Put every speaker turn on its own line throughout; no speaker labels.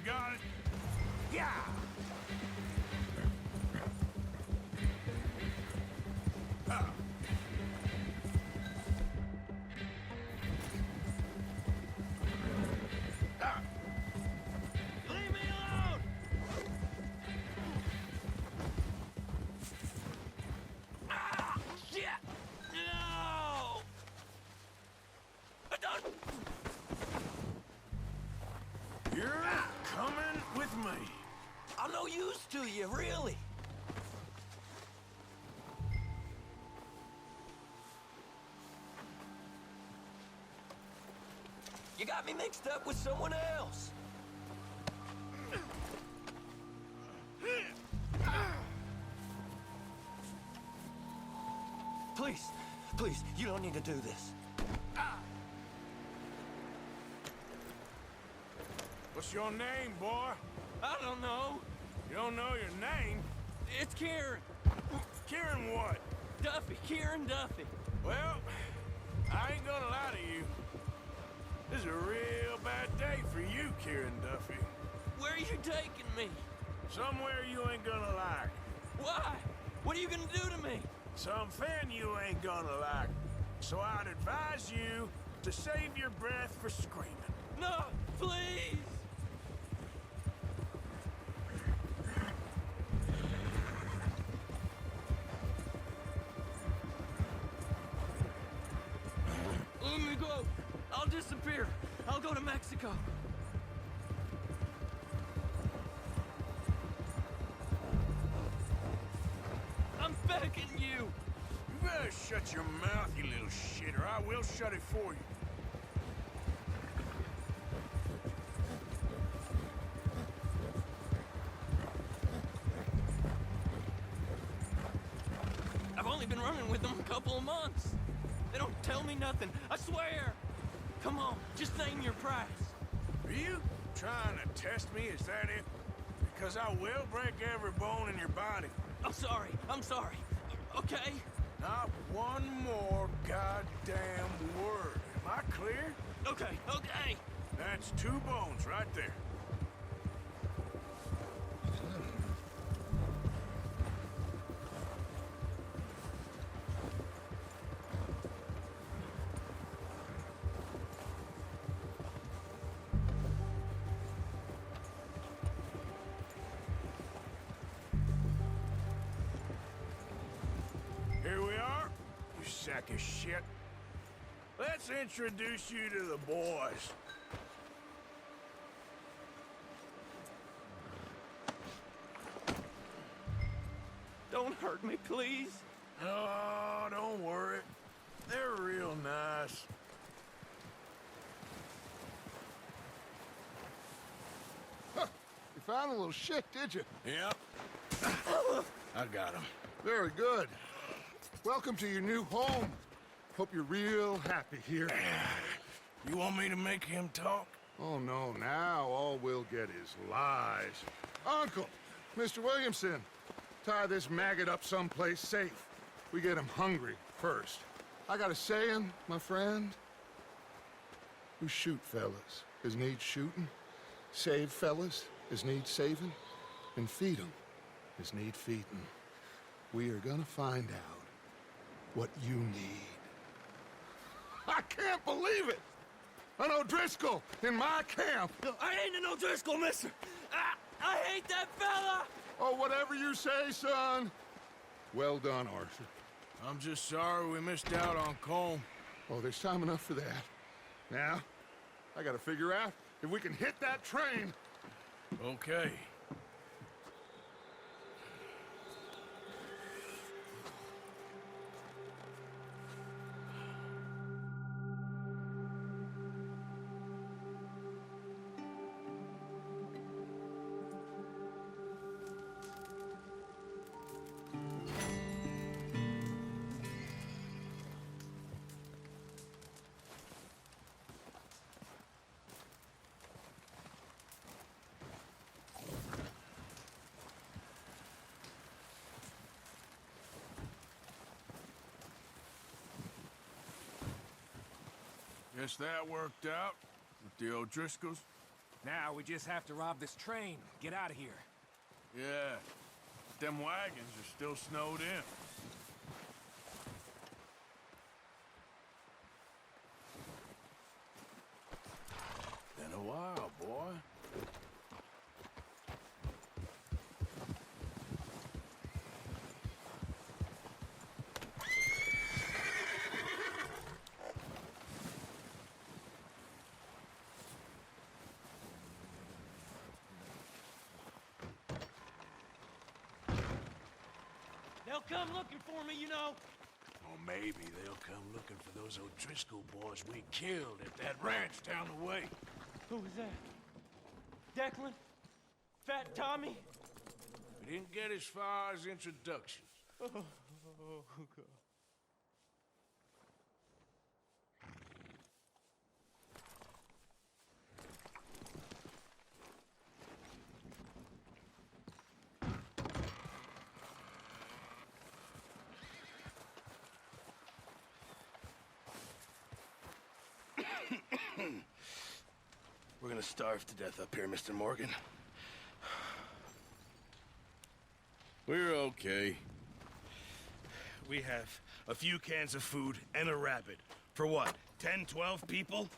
got it. Yeah! Ah. Ah.
Leave me alone! Ah! Shit! No! I don't...
You're coming with me.
I'm no use to you, really. You got me mixed up with someone else. Please, please, you don't need to do this.
What's your name, boy?
I don't know.
You don't know your name?
It's Kieran.
Kieran what?
Duffy, Kieran Duffy.
Well, I ain't gonna lie to you. This is a real bad day for you, Kieran Duffy.
Where are you taking me?
Somewhere you ain't gonna like.
Why? What are you gonna do to me?
Something you ain't gonna like. So I'd advise you to save your breath for screaming.
No, please! Let me go. I'll disappear. I'll go to Mexico. I'm begging you.
You better shut your mouth, you little shitter. I will shut it for you.
I've only been running with them a couple of months. They don't tell me nothing, I swear. Come on, just name your price.
Are you trying to test me? Is that it? Because I will break every bone in your body.
I'm sorry. Okay?
Not one more goddamn word. Am I clear?
Okay.
That's 2 bones right there. Here we are, you sack of shit. Let's introduce you to the boys.
Don't hurt me, please.
Oh, don't worry. They're real nice.
Huh. You found a little shit, did you?
Yep. I got him.
Very good. Welcome to your new home. Hope you're real happy here.
You want me to make him talk?
Oh, no, now all we'll get is lies. Uncle, Mr. Williamson, tie this maggot up someplace safe. We get him hungry first. I got a saying, my friend. Who shoot fellas as need shooting, save fellas as need saving, and feed 'em as need feeding. We are gonna find out what you need. I can't believe it! An O'Driscoll in my camp!
I ain't an O'Driscoll, mister! I hate that fella!
Oh, whatever you say, son. Well done, Arthur.
I'm just sorry we missed out on Colm.
Oh, there's time enough for that. Now, I gotta figure out if we can hit that train.
Okay. Guess that worked out with the O'Driscolls.
Now we just have to rob this train, get out of here.
Yeah, them wagons are still snowed in. Been a while, boy.
They'll come looking for me, you know.
Or maybe they'll come looking for those O'Driscoll boys we killed at that ranch down the way.
Who was that? Declan? Fat Tommy?
We didn't get as far as introductions.
Oh, God.
We're gonna starve to death up here, Mr. Morgan.
We're okay.
We have a few cans of food and a rabbit. For what, 10, 12 people?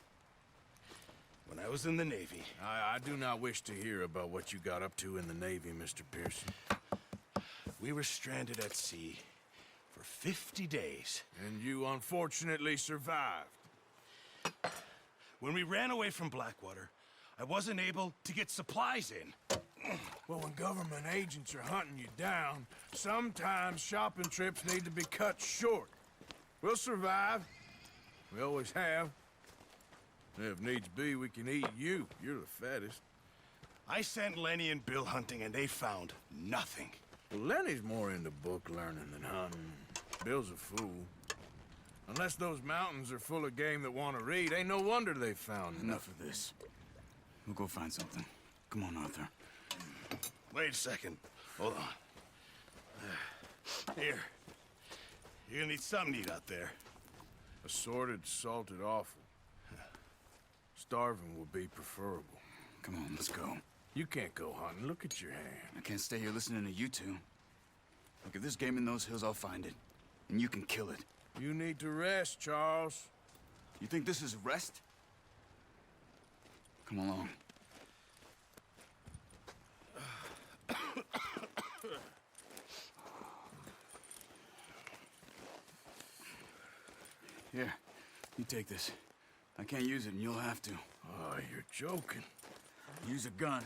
When I was in the Navy...
I do not wish to hear about what you got up to in the Navy, Mr. Pearson.
We were stranded at sea for 50 days.
And you unfortunately survived.
When we ran away from Blackwater, I wasn't able to get supplies in.
Well, when government agents are hunting you down, sometimes shopping trips need to be cut short. We'll survive. We always have. If needs be, we can eat you. You're the fattest.
I sent Lenny and Bill hunting, and they found nothing.
Well, Lenny's more into book learning than hunting. Bill's a fool. Unless those mountains are full of game that want to read, ain't no wonder they found
Enough of this. We'll go find something. Come on, Arthur.
Wait a second. Hold on. Here. You're gonna need something to eat out there.
Assorted, salted offal. Starving will be preferable.
Come on, let's go.
You can't go hunting. Look at your hand.
I can't stay here listening to you two. Look, if there's game in those hills, I'll find it. And you can kill it.
You need to rest, Charles.
You think this is rest? Come along. Here, you take this. I can't use it, and you'll have to.
Oh, you're joking.
Use a gun,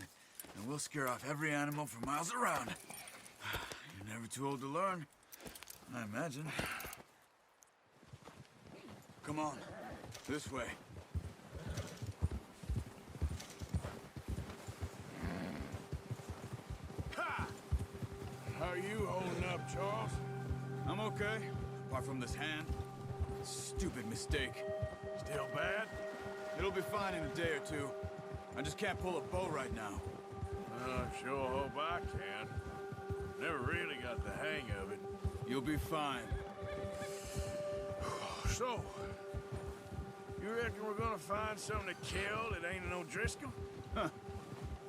and we'll scare off every animal for miles around. You're never too old to learn, I imagine. Come on, this way.
Ha! How are you holding up, Charles?
I'm okay, apart from this hand. Stupid mistake.
Still bad?
It'll be fine in a day or two. I just can't pull a bow right now.
I sure hope I can. Never really got the hang of it.
You'll be fine.
So, you reckon we're gonna find something to kill that ain't an O'Driscoll?
Huh.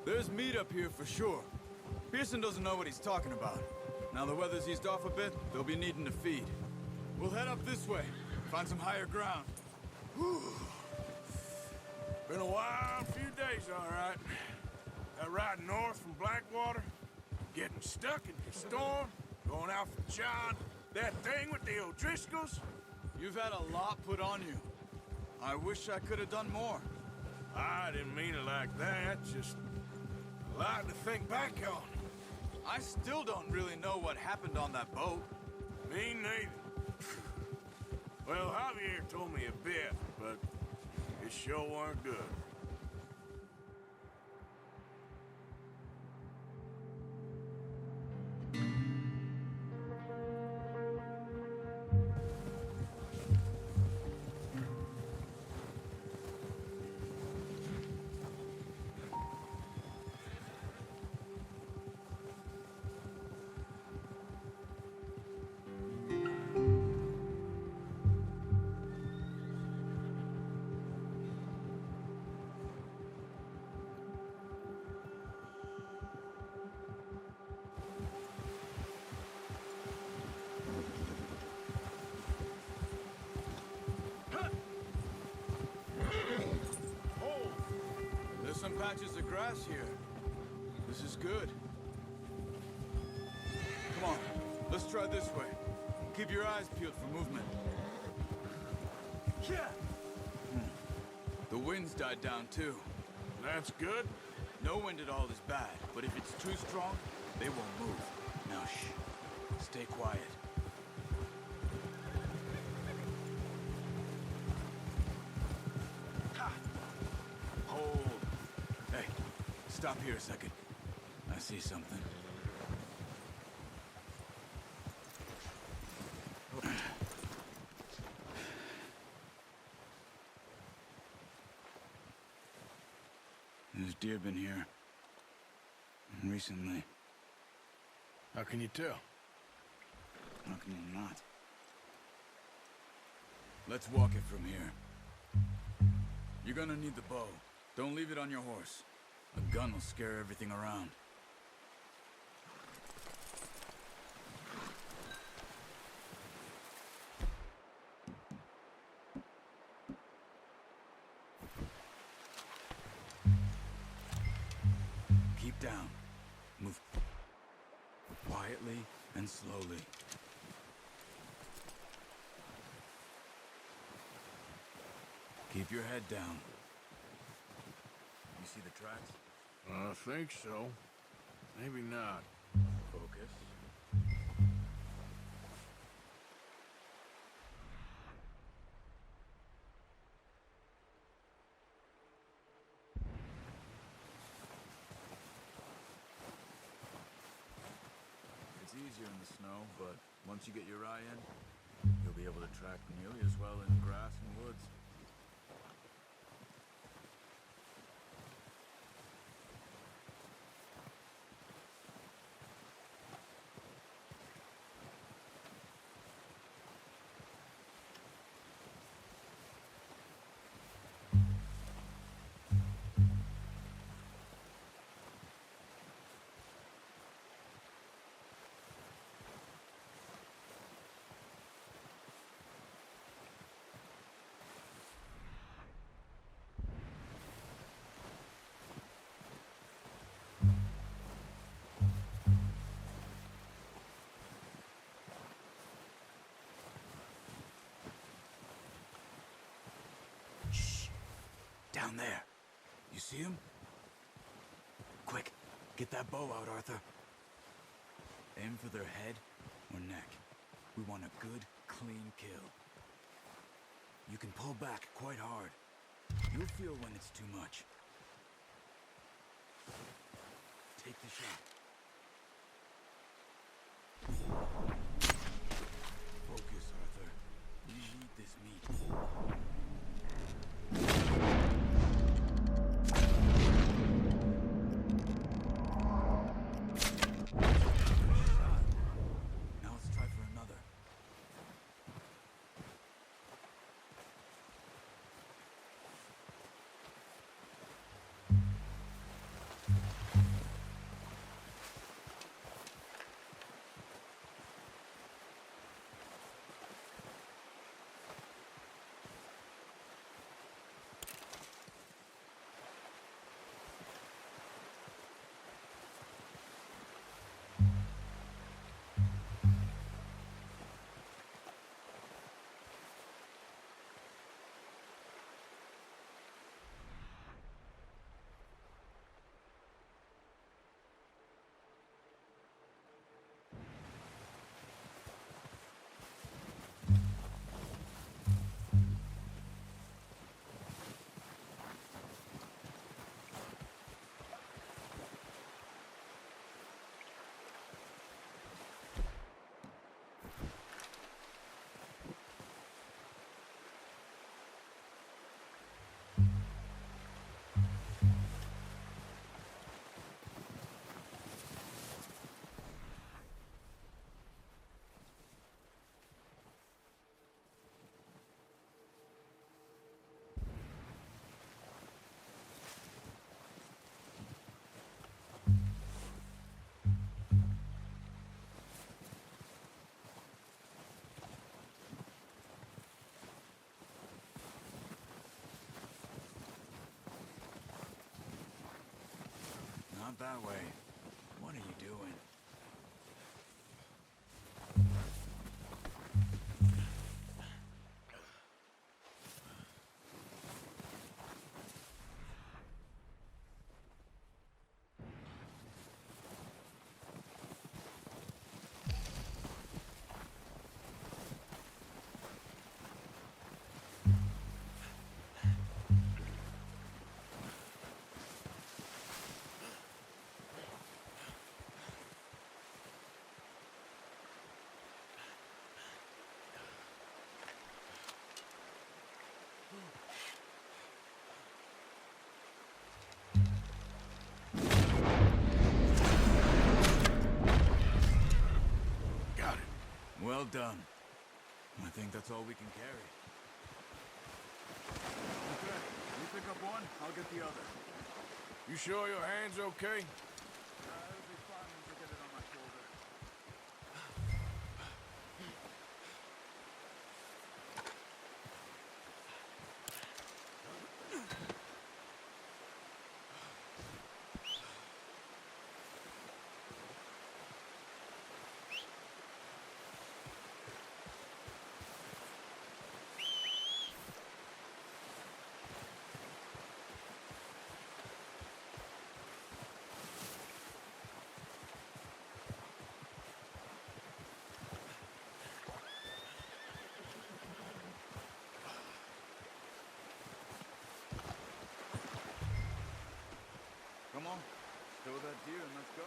There's meat up here for sure. Pearson doesn't know what he's talking about. Now the weather's eased off a bit, they'll be needing to feed. We'll head up this way, find some higher ground.
Whew. Been a wild few days, all right. That ride north from Blackwater, getting stuck in the storm, going out for John, that thing with the O'Driscolls.
You've had a lot put on you. I wish I could have done more.
I didn't mean it like that, just a lot to think back on.
I still don't really know what happened on that boat.
Me neither. Well, Javier told me a bit, but it sure weren't good.
patches of grass here. This is good. Come on, let's try this way. Keep your eyes peeled for movement. Yeah. The wind's died down too.
That's good.
No wind at all is bad, but if it's too strong, they won't move. Now shh. Stay quiet. Ha! Hold. Hey, stop here a second. I see something. There's deer been here. Recently.
How can you tell?
How can you not? Let's walk it from here. You're gonna need the bow. Don't leave it on your horse. A gun will scare everything around. Keep down. Move quietly and slowly. Keep your head down. You see the tracks?
I think so. Maybe not.
Focus. It's easier in the snow, but once you get your eye in, you'll be able to track nearly as well in grass and woods. Down there. You see him? Quick, get that bow out, Arthur. Aim for their head or neck. We want a good, clean kill. You can pull back quite hard. You'll feel when it's too much. Take the shot. Focus, Arthur. We need this meat. Now let's try for another. Not that way. What are you doing? Well done. I think that's all we can carry.
Okay, you pick up one, I'll get the other.
You sure your hand's okay?
It'll be fine once I get it on my shoulder.
Come on, kill that deer and let's go.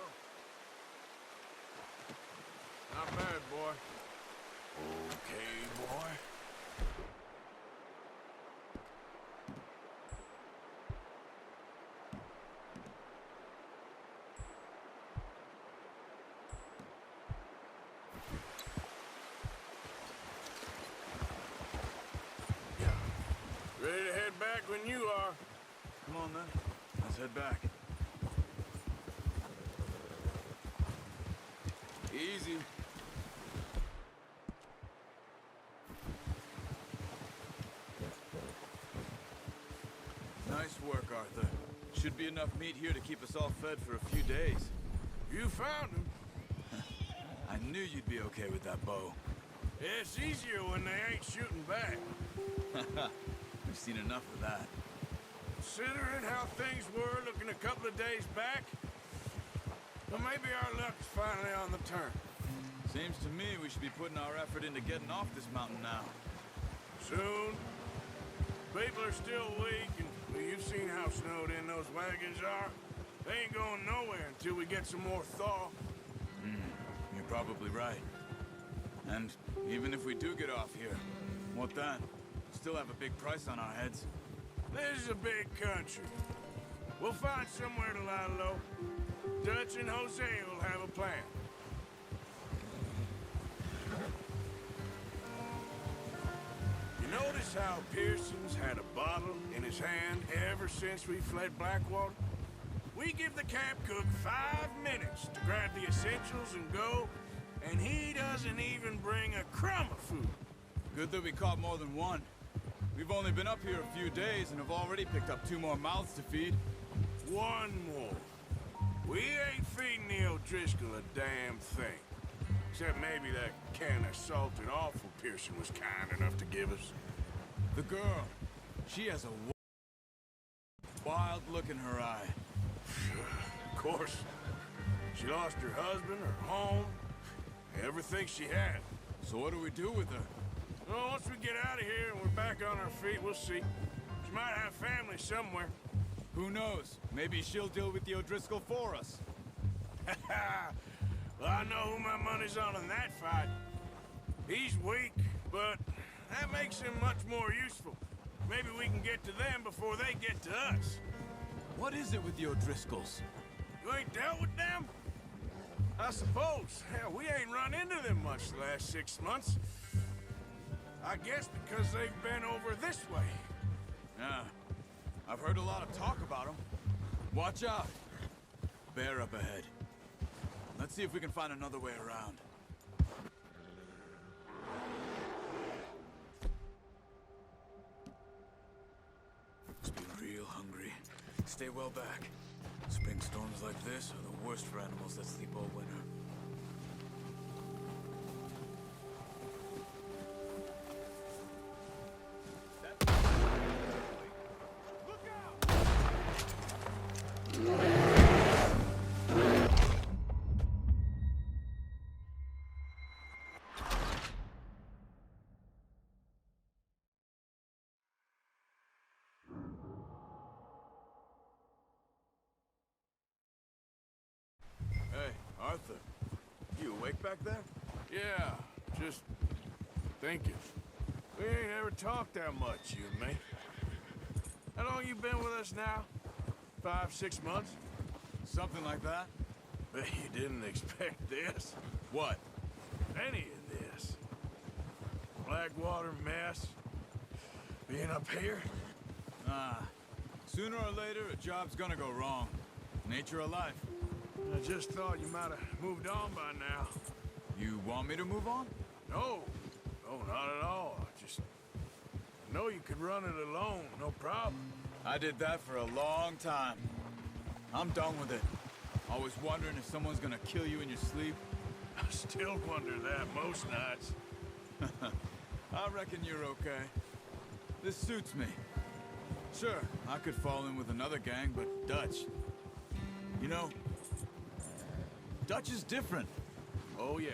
Not bad, boy. Okay, boy. Ready to head back when you are.
Come on then, let's head back.
Easy.
Nice work, Arthur. Should be enough meat here to keep us all fed for a few days.
You found him.
I knew you'd be okay with that bow.
It's easier when they ain't shooting back.
We've seen enough of that.
Considering how things were looking a couple of days back, well, maybe our luck's finally on the turn.
Seems to me we should be putting our effort into getting off this mountain now.
Soon. People are still weak, and well, you've seen how snowed in those wagons are. They ain't going nowhere until we get some more thaw.
You're probably right. And even if we do get off here, what then? Still have a big price on our heads.
This is a big country. We'll find somewhere to lie low. Dutch and Jose will have a plan. You notice how Pearson's had a bottle in his hand ever since we fled Blackwater? We give the camp cook 5 minutes to grab the essentials and go, and he doesn't even bring a crumb of food.
Good that we caught more than one. We've only been up here a few days and have already picked up 2 more mouths to feed.
One more. We ain't feeding the O'Driscoll a damn thing. Except maybe that can of salted offal Pearson was kind enough to give us.
The girl, she has a wild look in her eye.
Of course. She lost her husband, her home, everything she had.
So what do we do with her?
Well, once we get out of here and we're back on our feet, we'll see. She might have family somewhere.
Who knows? Maybe she'll deal with the O'Driscoll for us.
Well, I know who my money's on in that fight. He's weak, but that makes him much more useful. Maybe we can get to them before they get to us.
What is it with the O'Driscolls?
You ain't dealt with them? I suppose. Hell, we ain't run into them much the last 6 months. I guess because they've been over this way.
Yeah. I've heard a lot of talk about them. Watch out. Bear up ahead. Let's see if we can find another way around. Must be real hungry. Stay well back. Spring storms like this are the worst for animals that sleep all winter.
Hey, Arthur. You awake back there?
Yeah, just thinking. We ain't ever talked that much, you and me. How long you been with us now? 5, 6 months?
Something like that?
Bet you didn't expect this.
What?
Any of this. Blackwater mess. Being up here.
Sooner or later, a job's gonna go wrong. Nature of life.
I just thought you might have moved on by now.
You want me to move on?
No. No, not at all. I know you could run it alone, no problem.
I did that for a long time. I'm done with it. Always wondering if someone's gonna kill you in your sleep.
I still wonder that most nights.
I reckon you're okay. This suits me. Sure, I could fall in with another gang, but Dutch... You know, Dutch is different.
Oh, yes.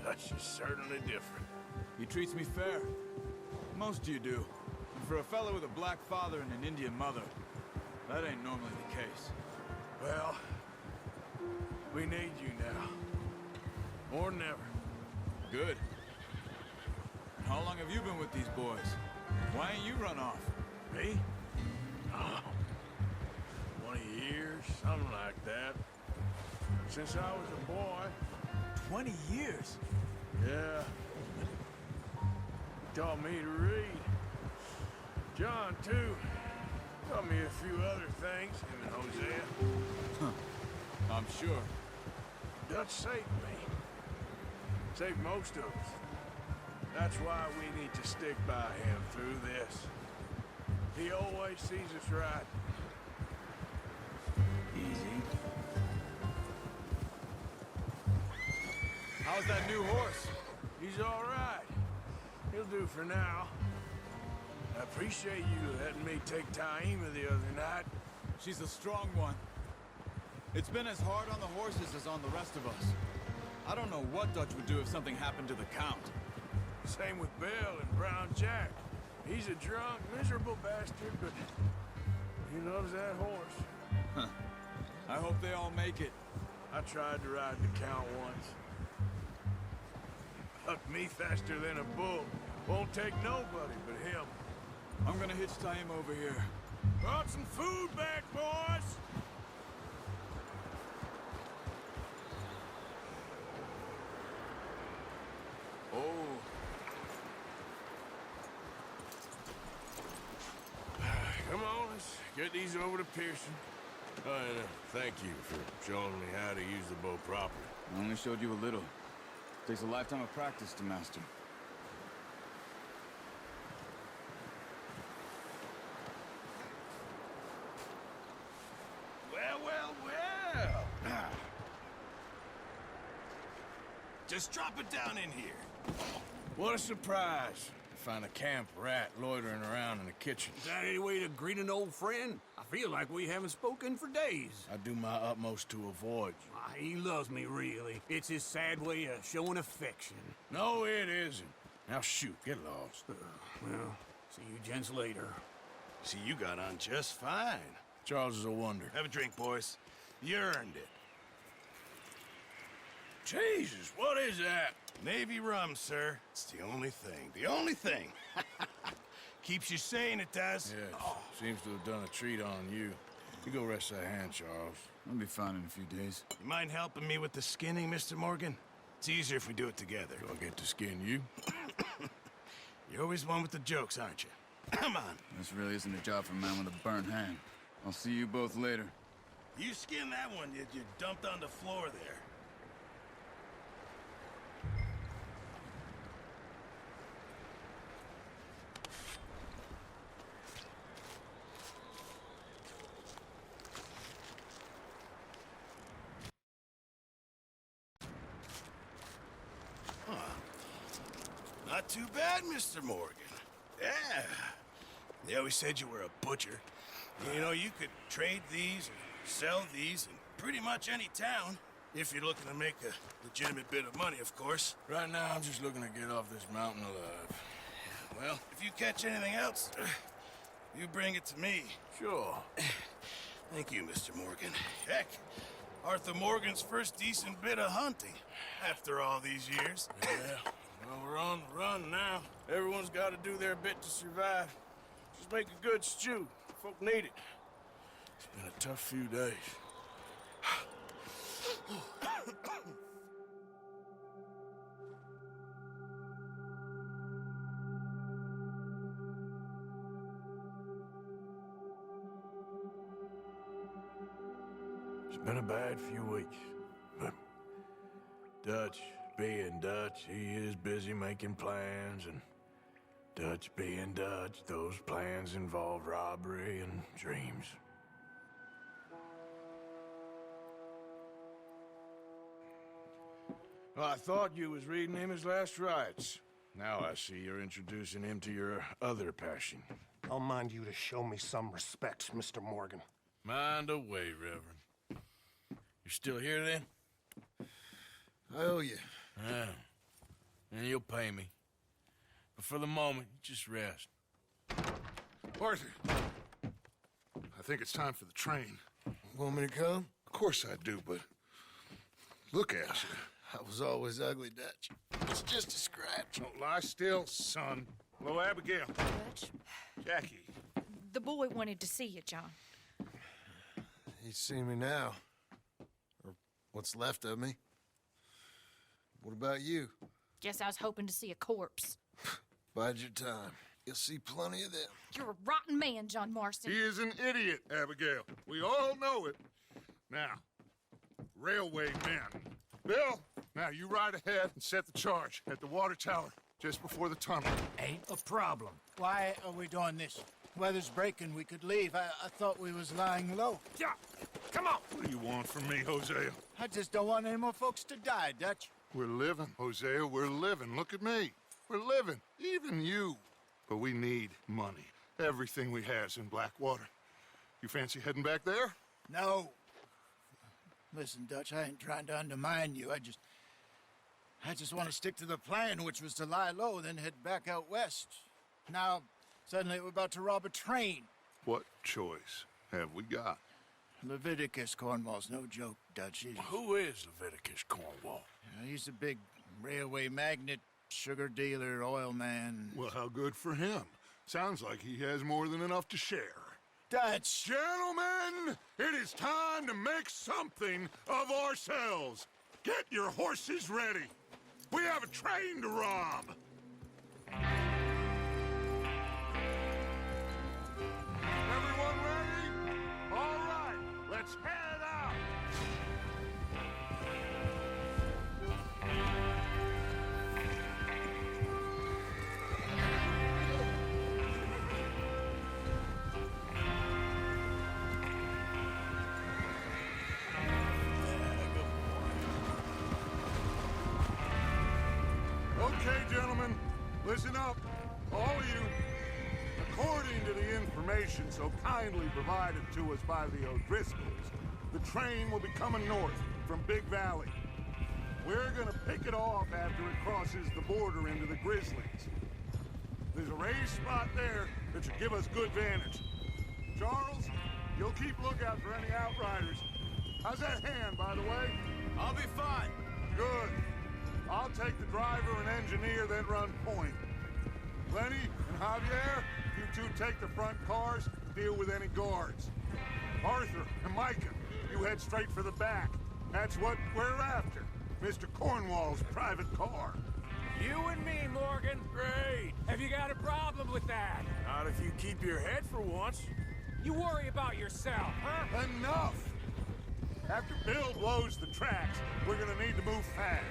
Dutch is certainly different.
He treats me fair. Most of you do. And for a fellow with a black father and an Indian mother, that ain't normally the case.
Well, we need you now. More than ever.
Good. And how long have you been with these boys? Why ain't you run off?
Me? Oh, 20 years, something like that. Since I was a boy.
20 years?
Yeah. He taught me to read. John, too. Taught me a few other things, him and Hosea.
I'm sure.
Dutch saved me. Saved most of us. That's why we need to stick by him through this. He always sees us right.
Easy.
How's that new horse?
He's all right. He'll do for now. I appreciate you letting me take Taima the other night.
She's a strong one. It's been as hard on the horses as on the rest of us. I don't know what Dutch would do if something happened to the Count.
Same with Bill and Brown Jack. He's a drunk, miserable bastard, but he loves that horse.
I hope they all make it.
I tried to ride the Count once. Hucked me faster than a bull. Won't take nobody but him.
I'm gonna hitch Taim over here.
Brought some food back, boys!
Oh.
Come on, let's get these over to Pearson. And thank you for showing me how to use the bow properly.
I only showed you a little. Takes a lifetime of practice to master.
Well, well, well.
Just drop it down in here.
What a surprise. Find a camp rat loitering around in the kitchen.
Is that any way to greet an old friend? I feel like we haven't spoken for days.
I do my utmost to avoid you.
He loves me, really. It's his sad way of showing affection.
No, it isn't. Now shoot, get lost.
Well, see you gents later.
See, you got on just fine.
Charles is a wonder.
Have a drink, boys. You earned it.
Jesus, what is that?
Navy rum, sir. It's the only thing. The only thing. Keeps you sane, it does.
Yes, seems to have done a treat on you. You go rest that hand, Charles.
I'll be fine in a few days.
You mind helping me with the skinning, Mr. Morgan? It's easier if we do it together.
Do I get to skin you?
You're always one with the jokes, aren't you? Come on.
This really isn't a job for a man with a burnt hand. I'll see you both later.
You skin that one that you dumped on the floor there. not too bad, Mr. Morgan. Yeah. They always said you were a butcher. You know, you could trade these or sell these in pretty much any town. If you're looking to make a legitimate bit of money, of course.
Right now, I'm just looking to get off this mountain alive.
Well, if you catch anything else, you bring it to me.
Sure.
Thank you, Mr. Morgan. Heck, Arthur Morgan's first decent bit of hunting after all these years.
Yeah, well, we're on the run now. Everyone's got to do their bit to survive. Just make a good stew. Folk need it. It's been a tough few days. It's been a bad few weeks, but Dutch being Dutch, he is busy making plans, and Dutch being Dutch, those plans involve robbery and dreams. Well, I thought you was reading him his last rites. Now I see you're introducing him to your other passion.
I'll mind you to show me some respect, Mr. Morgan.
Mind away, Reverend. You're still here, then?
I owe you.
Yeah. And you'll pay me. But for the moment, just rest.
Arthur, I think it's time for the train.
Want me to come?
Of course I do, but look at you.
I was always ugly, Dutch. It's just a scratch.
Don't lie still, son. Hello, Abigail.
Dutch,
Jackie.
the boy wanted to see you, John.
He's seen me now. Or what's left of me. What about you?
Guess I was hoping to see a corpse.
Bide your time. You'll see plenty of them.
You're a rotten man, John Marston.
He is an idiot, Abigail. We all know it. Now, railway men. Bill, now you ride ahead and set the charge at the water tower just before the tunnel.
Ain't a problem. Why are we doing this? Weather's breaking. We could leave. I thought we was lying low.
Yeah, come on. What do you want from me, Hosea?
I just don't want any more folks to die, Dutch.
We're living, Hosea. We're living. Look at me. We're living. Even you. But we need money. Everything we has in Blackwater. You fancy heading back there?
No. Listen, Dutch, I ain't trying to undermine you. I just want to stick to the plan, which was to lie low, then head back out west. Now, suddenly we're about to rob a train.
What choice have we got?
Leviticus Cornwall's no joke, Dutch.
Who is Leviticus Cornwall?
He's a big railway magnate, sugar dealer, oil man.
Well, how good for him. Sounds like he has more than enough to share.
Dutch!
Gentlemen, it is time to make something of ourselves. Get your horses ready. We have a train to rob. Everyone ready? All right, let's head out. Okay, gentlemen, listen up, all of you. According to the information so kindly provided to us by the O'Driscolls, the train will be coming north from Big Valley. We're gonna pick it off after it crosses the border into the Grizzlies. There's a raised spot there that should give us good vantage. Charles, you'll keep lookout for any outriders. How's that hand, by the way?
I'll be fine.
Good. I'll take the driver and engineer, then run point. Lenny and Javier, you two take the front cars, deal with any guards. Arthur and Micah, you head straight for the back. That's what we're after. Mr. Cornwall's private car.
You and me, Morgan.
Great.
Have you got a problem with that?
Not if you keep your head for once.
You worry about yourself, huh?
Enough! After Bill blows the tracks, we're gonna need to move fast.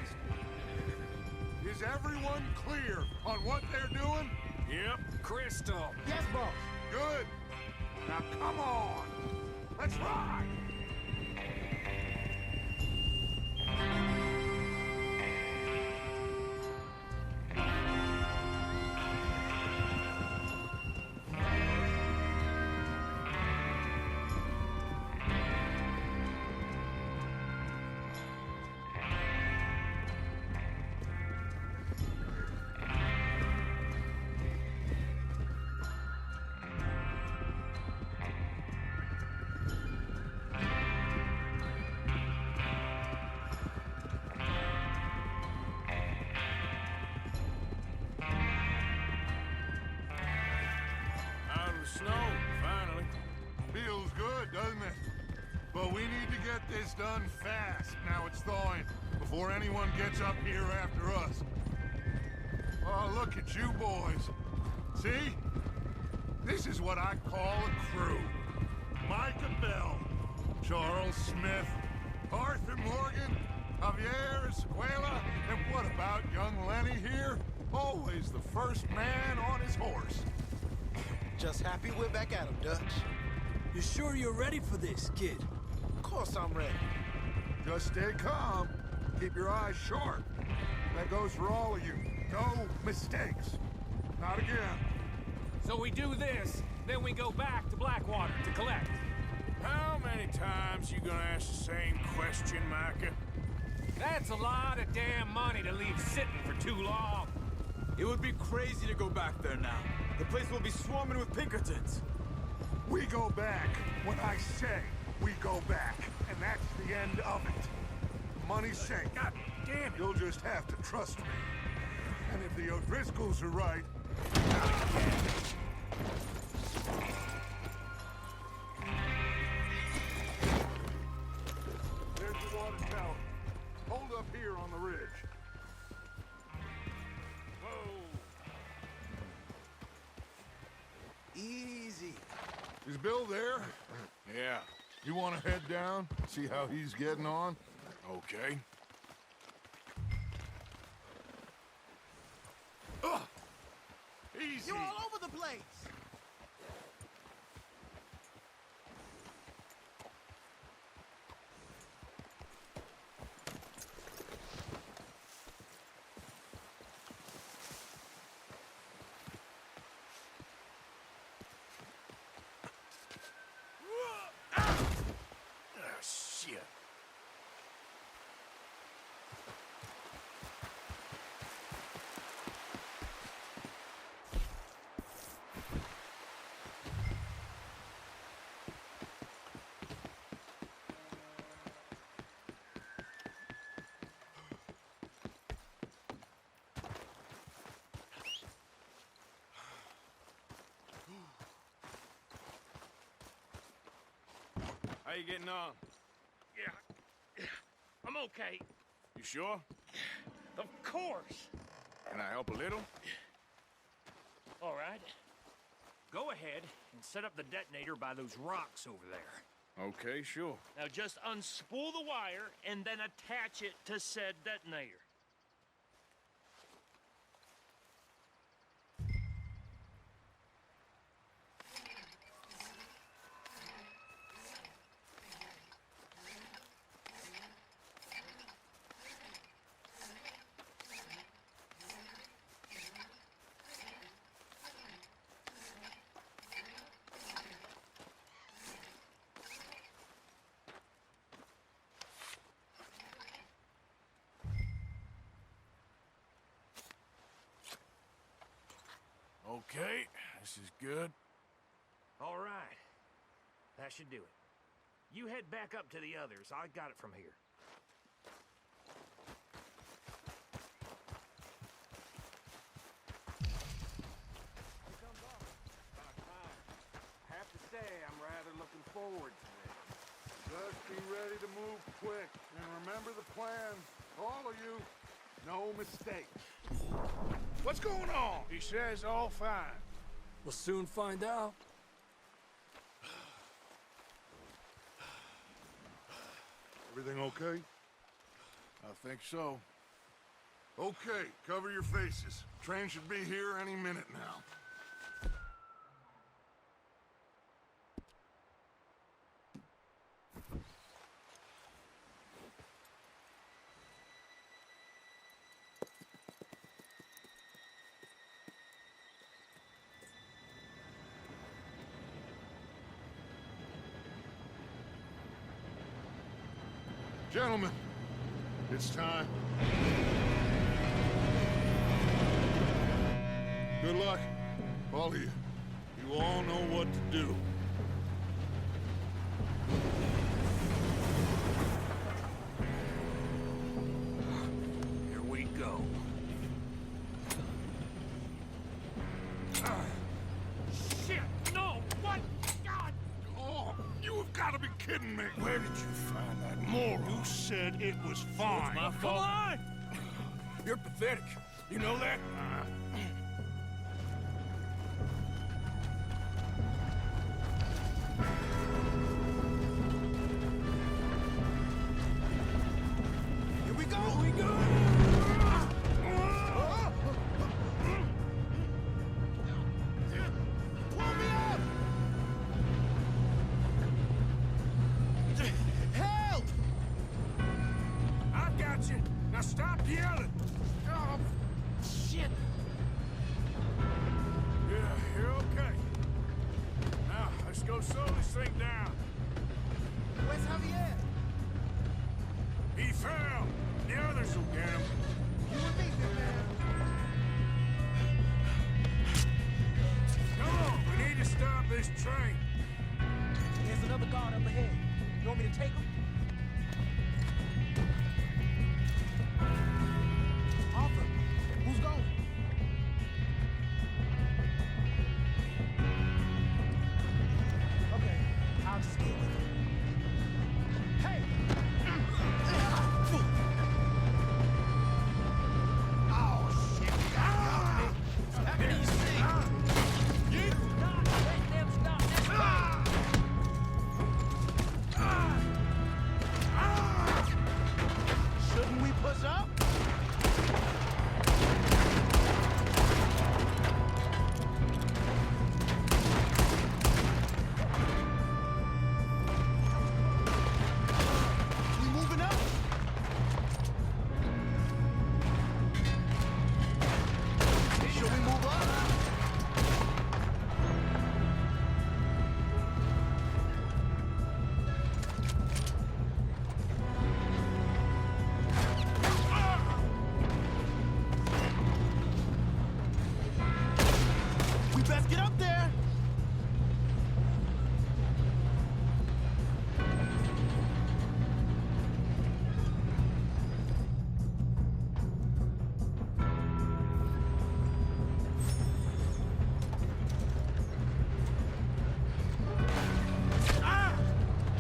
Is everyone clear on what they're doing?
Yep.
Crystal.
Yes, boss.
Good. Now come on. Let's ride. But we need to get this done fast. Now it's thawing, before anyone gets up here after us. Oh, look at you boys. See? This is what I call a crew. Micah Bell, Charles Smith, Arthur Morgan, Javier Escuela, and what about young Lenny here? Always the first man on his horse.
Just happy we're back at him, Dutch.
You sure you're ready for this, kid?
Of course I'm ready.
Just stay calm. Keep your eyes sharp. That goes for all of you. No mistakes. Not again.
So we do this, then we go back to Blackwater to collect.
How many times you gonna ask the same question, Micah?
That's a lot of damn money to leave sitting for too long.
It would be crazy to go back there now. The place will be swarming with Pinkertons.
We go back when I say we go back, and that's the end of it. Money's sake.
God damn it!
You'll just have to trust me. And if the O'Driscolls are right... There's the water tower. Hold up here on the ridge.
Easy.
Is Bill there?
Yeah.
You want to head down? See how he's getting on?
Okay.
Easy.
You're all over the place.
Shit. How you getting on?
Yeah, I'm okay.
You sure?
Of course.
Can I help a little?
All right. Go ahead and set up the detonator by those rocks over there.
Okay, sure.
Now just unspool the wire and then attach it to said detonator.
Okay, this is good.
All right. That should do it. You head back up to the others. I got it from here.
I have to say, I'm rather looking forward to this.
Just be ready to move quick. And remember the plan. All of you. No mistakes.
What's going on? He says all fine.
We'll soon find out.
Everything okay?
I think so.
Okay, cover your faces. Train should be here any minute now. Gentlemen, it's time. Good luck, all of you. You all know what to do.
Here we go.
Shit, no! What? God! Oh, you have got to be kidding me?
Where did you find that moron?
You said it was fine.
My fault. Come on! You're pathetic. You know that?
Here we go! Here we go! Pull me up! Help!
I've got you. Now stop yelling.
Oh, shit!
Yeah, you're okay. Now, let's go slow this thing down.
Where's Javier?
He fell. The others will get him.
You and me, big man.
Come on, we need to stop this train.
There's another guard up ahead. You want me to take him? Arthur, who's going? Okay, I'll just get with him. Hey! Oh, shit! Have it easy!
Stop! Let them stop this train!
Shouldn't we push up? We moving up? Should we move up? We best get up there.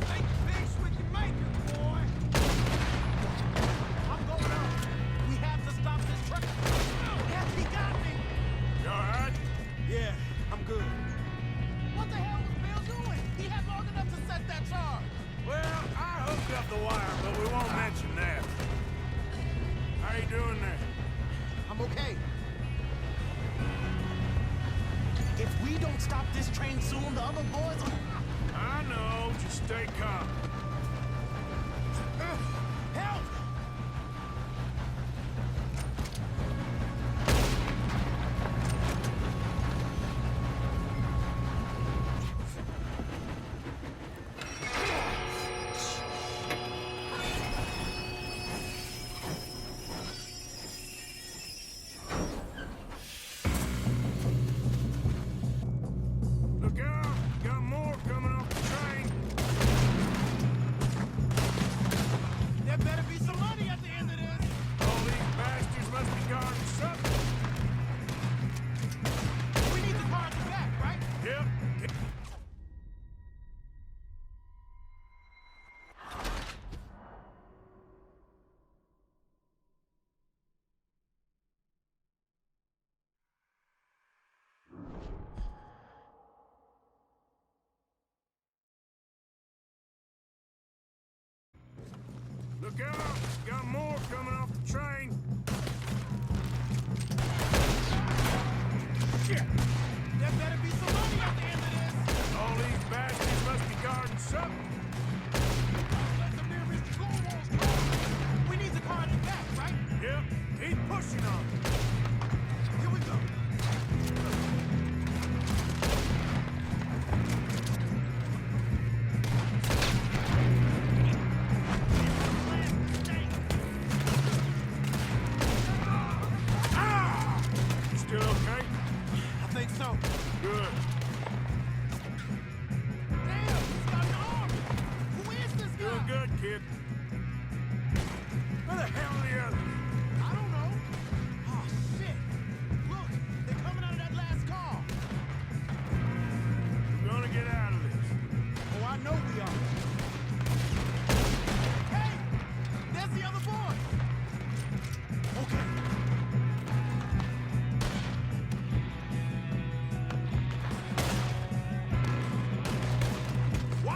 Make peace with your maker, boy. I'm going up. We have to stop this truck. Yes, he got me.
You all right?
Yeah, I'm good. What the hell was Bill doing? He had long enough to set that charge.
Well, I hooked up the wire, but we won't mention that. How you doing there?
I'm okay. If we don't stop this train soon, the other boys will...
I know. Just stay calm.
Help!
Look out! Got more coming off the train.
There better be some money at the end of this.
All these bastards must be guarding something.
We need the car at the back, right?
Yep. Look out! Got more coming off the train. Shit!
There better be some money at the end of this.
All these bastards must be guarding something.
Let the nearest school walls go. We need the car at the back, right?
Yep. Keep pushing on.
Here we go.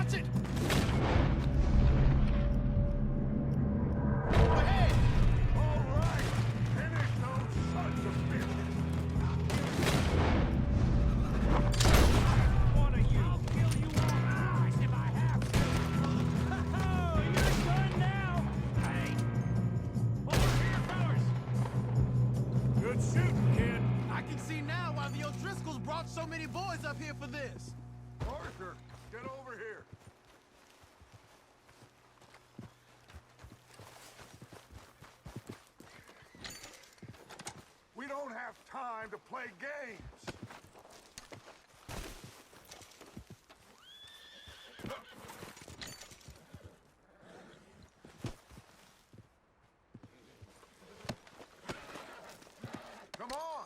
Watch it! Ahead!
All right! Finish those sons of bitches!
One of you. I'll kill you all twice if I have to. Oh, you're done now. Hey, over here, fellas.
Good shooting, kid.
I can see now why the O'Driscolls brought so many boys up here for this.
Arthur, get over here. We don't have time to play games. Come on.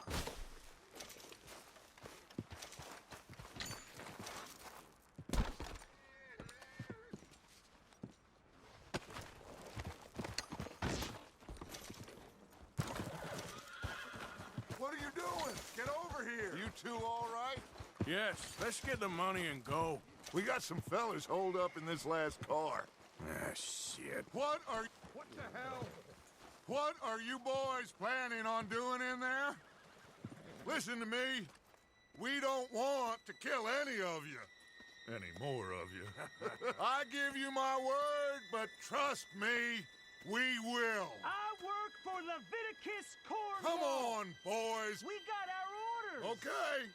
What are you doing? Get over here. You two all right?
Yes, let's get the money and go.
We got some fellas holed up in this last car.
Ah, shit.
What the hell? What are you boys planning on doing in there? Listen to me. We don't want to kill any of you. Any more of you. I give you my word, but trust me, we will.
I work for Leviticus Corps.
Come on, boys.
We got our orders.
Okay.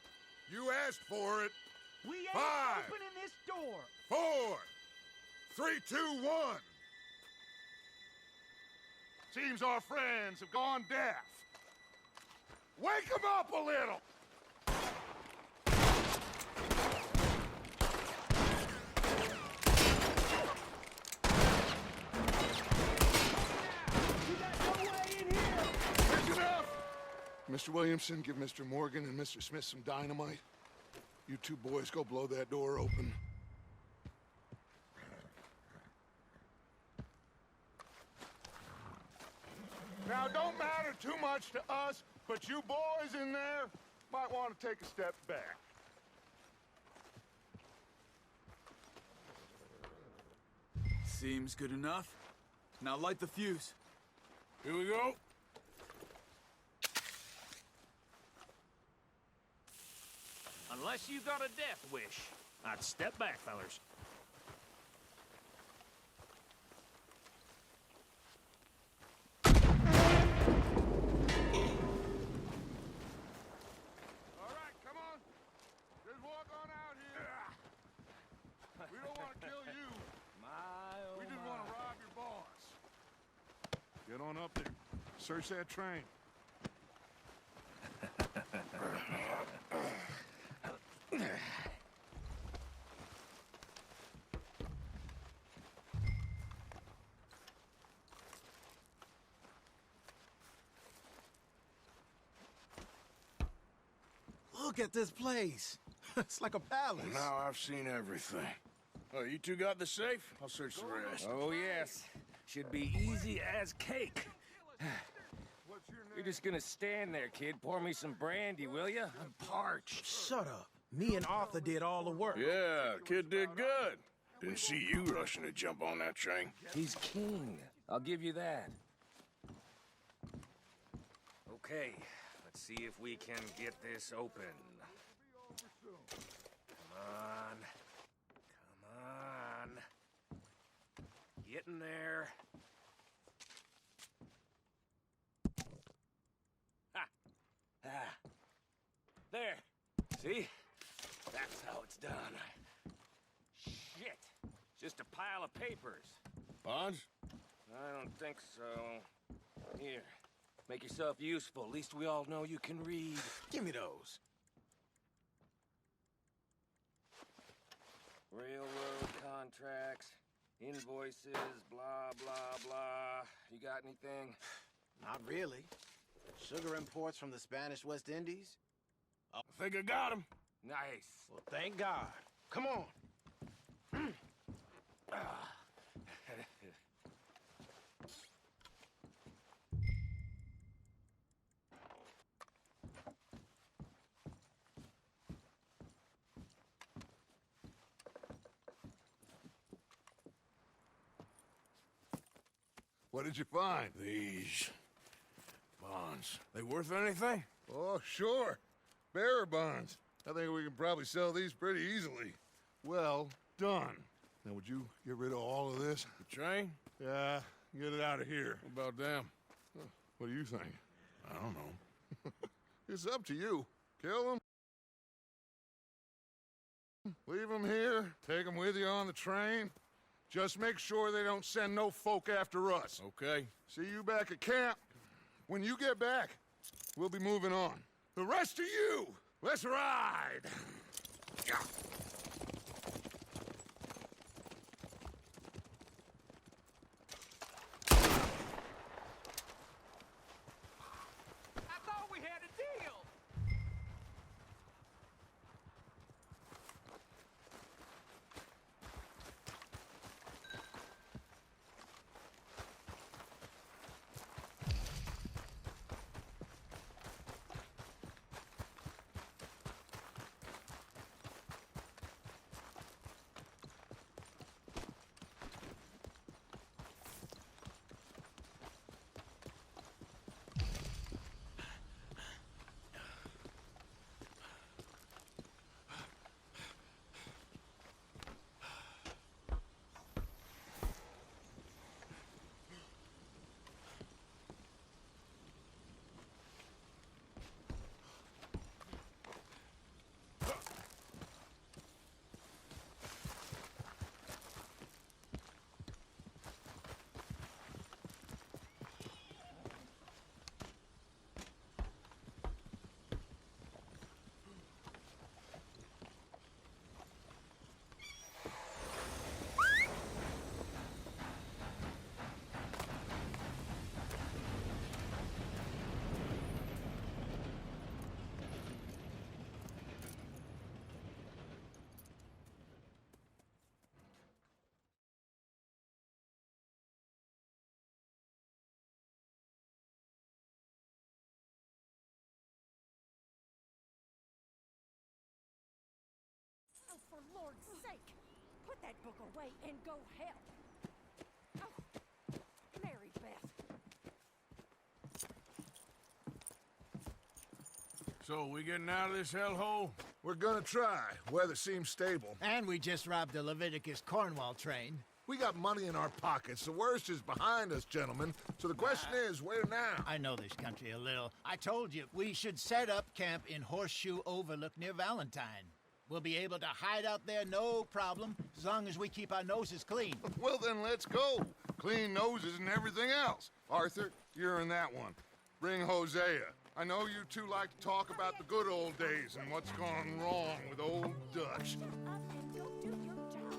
You asked for it.
We ain't
5,
opening this door.
4, 3, 2, 1. Seems our friends have gone deaf. Wake them up a little! That's enough! Mr. Williamson, give Mr. Morgan and Mr. Smith some dynamite. You two boys go blow that door open. Now, don't matter too much to us, but you boys in there might want to take a step back.
Seems good enough. Now light the fuse.
Here we go.
Unless you got a death wish, I'd step back, fellers.
All right, come on. Just walk on out here. We don't want to kill you. We just want to rob your boss. Get on up there. Search that train.
Look at this place. It's like a palace.
Now I've seen everything. Oh, you two got the safe? I'll search the rest.
Oh, yes. Should be easy as cake.
What's your name?
You're just gonna stand there, kid. Pour me some brandy, will ya? I'm parched.
Shut up. Me and Arthur did all the work.
Yeah, kid did good. Didn't see you rushing to jump on that train.
He's king. I'll give you that. Okay, let's see if we can get this open. Come on. Come on. Get in there. Ha! Ah. There. See? That's how it's done. Shit. Just a pile of papers.
Bonds?
I don't think so. Here. Make yourself useful. At least we all know you can read.
Give me those.
Railroad contracts, invoices, blah, blah, blah. You got anything?
Not really. Sugar imports from the Spanish West Indies?
I think I got him.
Nice.
Well, thank God. Come on.
What did you find?
These bonds. They worth anything?
Oh, sure. Bearer bonds. I think we can probably sell these pretty easily. Well done. Now, would you get rid of all of this?
The train?
Yeah, get it out of here.
What about them?
What do you think?
I don't know.
It's up to you. Kill them. Leave them here. Take them with you on the train. Just make sure they don't send no folk after us.
Okay.
See you back at camp. When you get back, we'll be moving on. The rest of you, let's ride! Yeah.
I thought we had a deal.
Oh, for Lord's sake! Put that book away and go help! Oh, Mary Beth.
So, we getting out of this hellhole?
We're gonna try. Weather seems stable.
And we just robbed the Leviticus Cornwall train.
We got money in our pockets. The worst is behind us, gentlemen. So the question is, where now?
I know this country a little. I told you, we should set up camp in Horseshoe Overlook near Valentine. We'll be able to hide out there no problem, as long as we keep our noses clean.
Well, then let's go. Clean noses and everything else. Arthur, you're in that one. Bring Hosea. I know you two like to talk about the good old days and what's gone wrong with old Dutch.
Up and go do your job.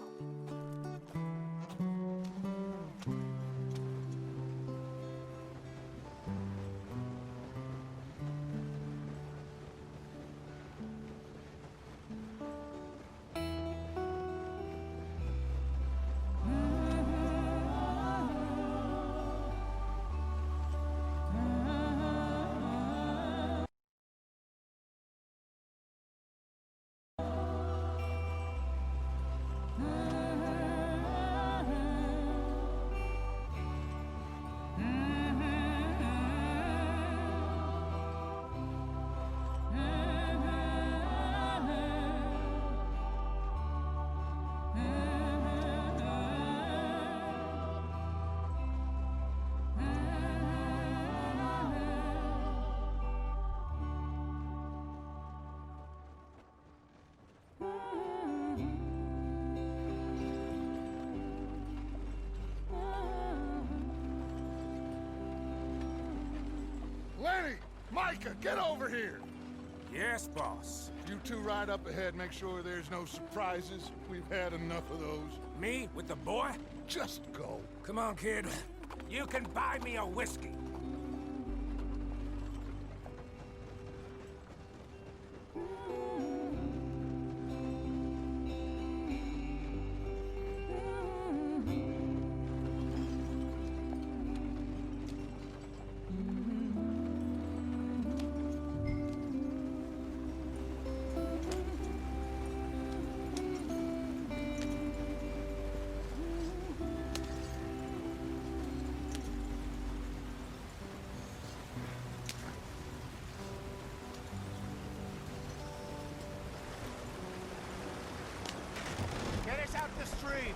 Lenny! Micah, get over here!
Yes, boss.
You two ride up ahead, make sure there's no surprises. We've had enough of those.
Me with the boy?
Just go.
Come on, kid. You can buy me a whiskey.
free.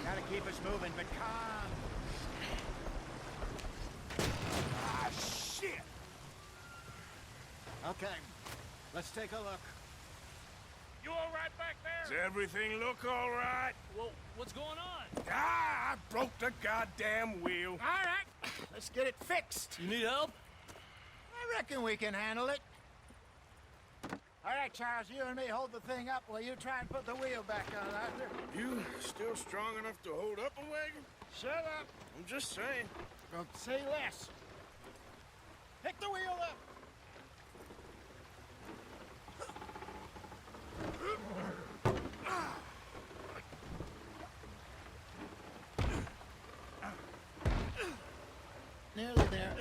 Gotta keep us moving, but calm. Ah, shit! Okay, let's take a look.
You all right back there?
Does everything look all right?
Well, what's going on?
Ah, I broke the goddamn wheel.
All right, let's get it fixed.
You need help?
I reckon we can handle it. All right, Charles, you and me hold the thing up while you try and put the wheel back on, Arthur.
You still strong enough to hold up a wagon?
Shut up.
I'm just saying.
Don't say less. Pick the wheel up. Nearly there.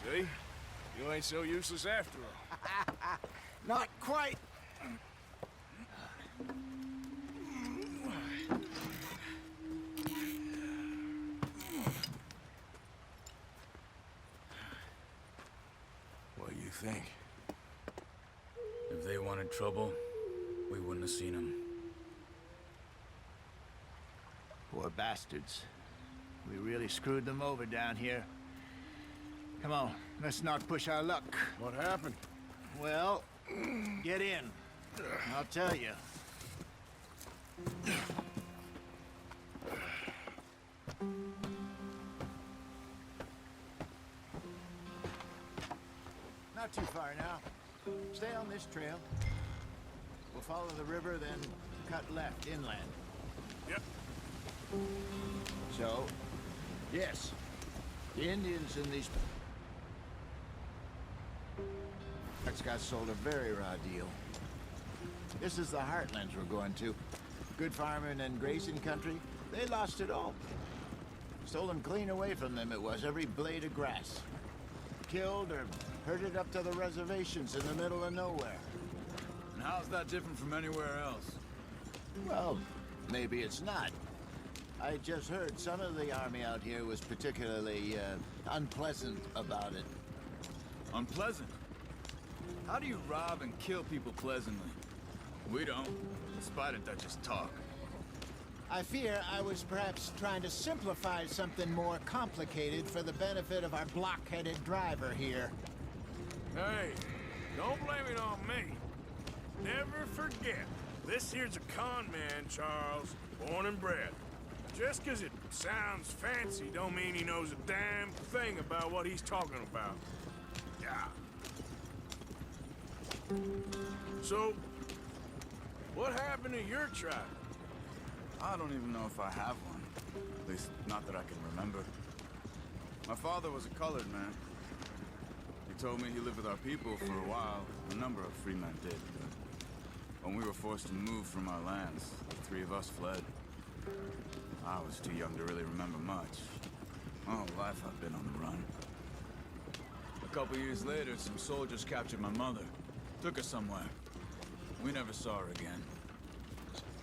See? You ain't so useless after all.
Not quite.
What do you think?
If they wanted trouble, we wouldn't have seen them.
Poor bastards. We really screwed them over down here. Come on, let's not push our luck.
What happened?
Well, get in. I'll tell you. Not too far now. Stay on this trail. We'll follow the river, then cut left inland.
Yep.
So, yes, the Indians in these parts got sold a very raw deal. This is the heartlands we're going to. Good farming and grazing country. They lost it all. Stolen clean away from them it was, every blade of grass. Killed or herded up to the reservations in the middle of nowhere.
And how's that different from anywhere else?
Well, maybe it's not. I just heard some of the army out here was particularly unpleasant about it.
Unpleasant? How do you rob and kill people pleasantly? We don't, in spite of Dutch's talk.
I fear I was perhaps trying to simplify something more complicated for the benefit of our block-headed driver here.
Hey, don't blame it on me. Never forget, this here's a con man, Charles, born and bred. Just 'cause it sounds fancy don't mean he knows a damn thing about what he's talking about. Yeah. So, what happened to your tribe?
I don't even know if I have one. At least, not that I can remember. My father was a colored man. He told me he lived with our people for a while. A number of free men did. When we were forced to move from our lands, the three of us fled. I was too young to really remember much. My whole life I've been on the run. A couple years later, some soldiers captured my mother. Took her somewhere. We never saw her again.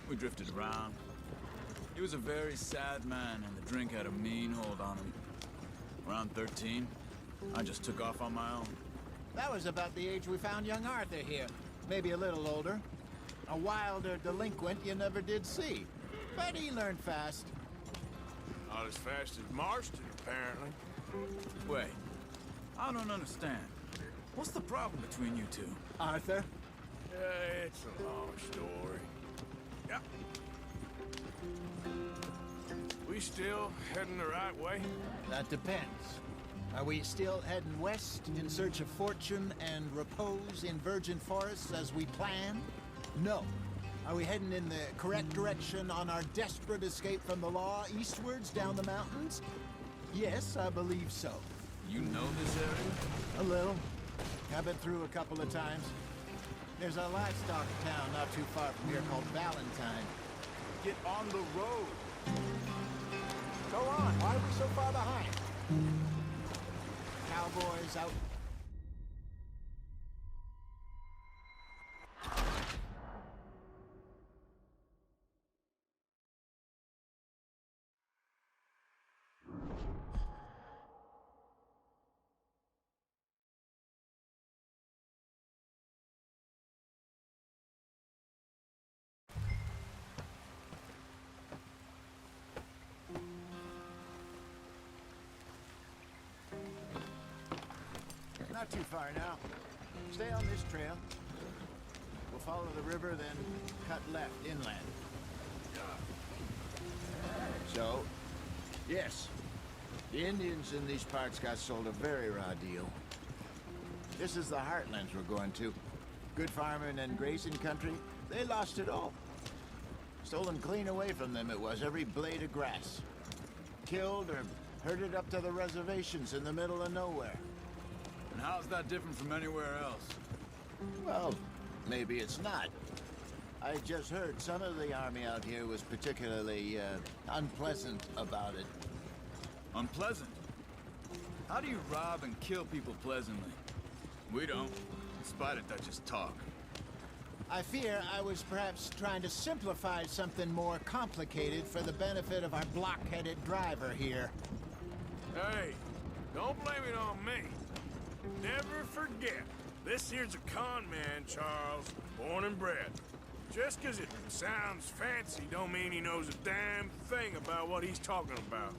We drifted around. He was a very sad man, and the drink had a mean hold on him. Around 13, I just took off on my own.
That was about the age we found young Arthur here. Maybe a little older. A wilder delinquent you never did see. But he learned fast.
Not as fast as Marston, apparently.
Wait, I don't understand. What's the problem between you two?
Arthur?
It's a long story. Yep. We still heading the right way?
That depends. Are we still heading west in search of fortune and repose in virgin forests as we planned? No. Are we heading in the correct direction on our desperate escape from the law eastwards down the mountains? Yes, I believe so.
You know this area?
A little. I've been through a couple of times. There's a livestock town not too far from here called Valentine.
Get on the road.
Go on, why are we so far behind? Cowboys out Not too far now. Stay on this trail. We'll follow the river, then cut left inland. So, yes, the Indians in these parts got sold a very raw deal. This is the heartlands we're going to. Good farming and grazing country, they lost it all. Stolen clean away from them it was, every blade of grass. Killed or herded up to the reservations in the middle of nowhere.
And how's that different from anywhere else?
Well, maybe it's not. I just heard some of the army out here was particularly, unpleasant about it.
Unpleasant? How do you rob and kill people pleasantly? We don't, despite it, that's just talk.
I fear I was perhaps trying to simplify something more complicated for the benefit of our block-headed driver here.
Hey, don't blame it on me. Never forget, this here's a con man, Charles, born and bred. Just 'cause it sounds fancy don't mean he knows a damn thing about what he's talking about.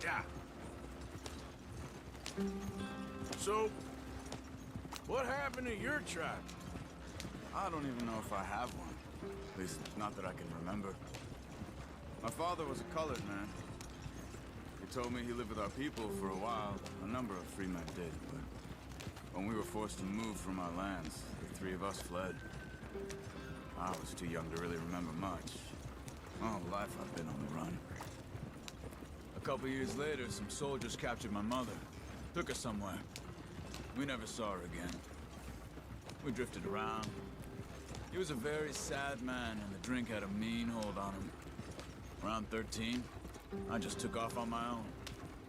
Yeah. So, what happened to your tribe?
I don't even know if I have one. At least, not that I can remember. My father was a colored man. He told me he lived with our people for a while. A number of free men did, but when we were forced to move from our lands, the three of us fled. I was too young to really remember much. My whole life I've been on the run. A couple years later, some soldiers captured my mother. Took her somewhere. We never saw her again. We drifted around. He was a very sad man, and the drink had a mean hold on him. Around 13, I just took off on my own.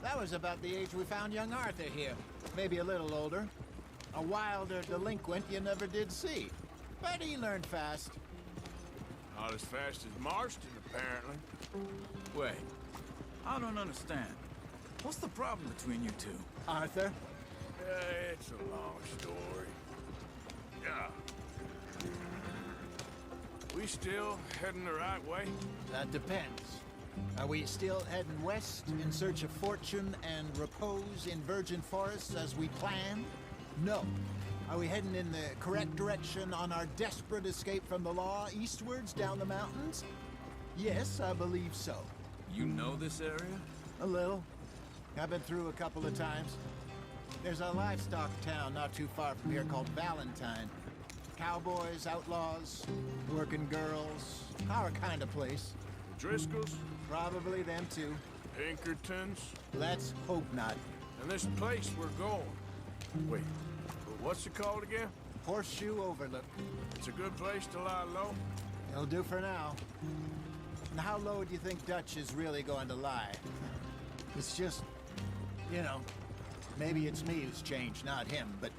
That was about the age we found young Arthur here. Maybe a little older. A wilder delinquent you never did see. But he learned fast.
Not as fast as Marston, apparently.
Wait, I don't understand. What's the problem between you two?
Arthur?
It's a long story. Yeah. We still heading the right way?
That depends. Are we still heading west in search of fortune and repose in virgin forests as we planned? No. Are we heading in the correct direction on our desperate escape from the law eastwards down the mountains? Yes, I believe so.
You know this area?
A little. I've been through a couple of times. There's a livestock town not too far from here called Valentine. Cowboys, outlaws, working girls, our kind of place.
Driscolls?
Probably them too.
Pinkertons?
Let's hope not.
And this place we're going. Wait, what's it called again?
Horseshoe Overlook.
It's a good place to lie low?
It'll do for now. And how low do you think Dutch is really going to lie? It's just, you know, maybe it's me who's changed, not him, but